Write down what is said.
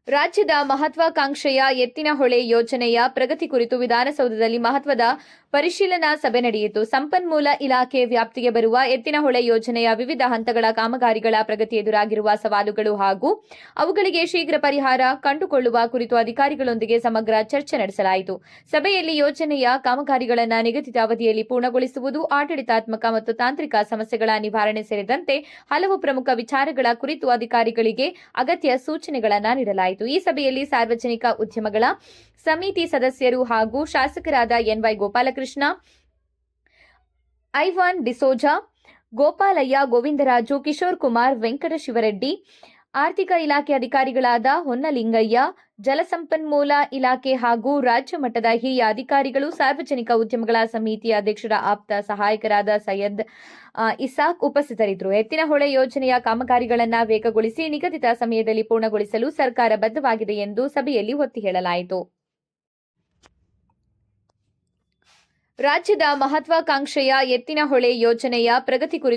ರಾಜ್ಯದ ಮಹತ್ವಾಕಾಂಕ್ಷೆಯ ಎತ್ತಿನಹೊಳೆ ಯೋಜನೆಯ ಪ್ರಗತಿ ಕುರಿತು ವಿಧಾನಸೌಧದಲ್ಲಿ ಮಹತ್ವದ ಪರಿಶೀಲನಾ ಸಭೆ ನಡೆಯಿತು. ಸಂಪನ್ಮೂಲ ಇಲಾಖೆ ವ್ಯಾಪ್ತಿಗೆ ಬರುವ ಎತ್ತಿನಹೊಳೆ ಯೋಜನೆಯ ವಿವಿಧ ಹಂತಗಳ ಕಾಮಗಾರಿಗಳ ಪ್ರಗತಿ ಎದುರಾಗಿರುವ ಸವಾಲುಗಳು ಹಾಗೂ ಅವುಗಳಿಗೆ ಶೀಘ್ರ ಪರಿಹಾರ ಕಂಡುಕೊಳ್ಳುವ ಕುರಿತು ಅಧಿಕಾರಿಗಳೊಂದಿಗೆ ಸಮಗ್ರ ಚರ್ಚೆ ನಡೆಸಲಾಯಿತು. ಸಭೆಯಲ್ಲಿ ಯೋಜನೆಯ ಕಾಮಗಾರಿಗಳನ್ನು ನಿಗದಿತ ಅವಧಿಯಲ್ಲಿ ಪೂರ್ಣಗೊಳಿಸುವುದು, ಆಡಳಿತಾತ್ಮಕ ಮತ್ತು ತಾಂತ್ರಿಕ ಸಮಸ್ಯೆಗಳ ನಿವಾರಣೆ ಸೇರಿದಂತೆ ಹಲವು ಪ್ರಮುಖ ವಿಚಾರಗಳ ಕುರಿತು ಅಧಿಕಾರಿಗಳಿಗೆ ಅಗತ್ಯ ಸೂಚನೆಗಳನ್ನು ನೀಡಲಾಯಿತು. ಈ ಸಭೆಯಲ್ಲಿ ಸಾರ್ವಜನಿಕ ಉದ್ಯಮಗಳ ಸಮಿತಿ ಸದಸ್ಯರು ಹಾಗೂ ಶಾಸಕರಾದ ಎನ್.ವೈ. ಗೋಪಾಲಕೃಷ್ಣ, ಐವಾನ್ ಡಿಸೋಜಾ, ಗೋಪಾಲಯ್ಯ, ಗೋವಿಂದರಾಜು, ಕಿಶೋರ್ ಕುಮಾರ್, ವೆಂಕಟಶಿವರೆಡ್ಡಿ, ಆರ್ಥಿಕ ಇಲಾಖೆ ಅಧಿಕಾರಿಗಳಾದ ಹೊನ್ನಲಿಂಗಯ್ಯ, ಜಲಸಂಪನ್ಮೂಲ ಇಲಾಖೆ ಹಾಗೂ ರಾಜ್ಯ ಮಟ್ಟದ ಹಿರಿಯ ಅಧಿಕಾರಿಗಳು, ಸಾರ್ವಜನಿಕ ಉದ್ಯಮಗಳ ಸಮಿತಿಯ ಅಧ್ಯಕ್ಷರ ಆಪ್ತ ಸಹಾಯಕರಾದ ಸೈಯದ್ ಇಸಾಕ್ ಉಪಸ್ಥಿತರಿದ್ದರು. ಎತ್ತಿನಹೊಳೆ ಯೋಜನೆಯ ಕಾಮಗಾರಿಗಳನ್ನು ವೇಗಗೊಳಿಸಿ ನಿಗದಿತ ಸಮಯದಲ್ಲಿ ಪೂರ್ಣಗೊಳಿಸಲು ಸರ್ಕಾರ ಬದ್ಧವಾಗಿದೆ ಎಂದು ಸಭೆಯಲ್ಲಿ ಒತ್ತಿ ಹೇಳಲಾಯಿತು. ರಾಜ್ಯದ ಮಹತ್ವಾಕಾಂಕ್ಷೆಯ ಎತ್ತಿನಹೊಳೆ ಯೋಜನೆಯ ಪ್ರಗತಿ ಕುರಿತು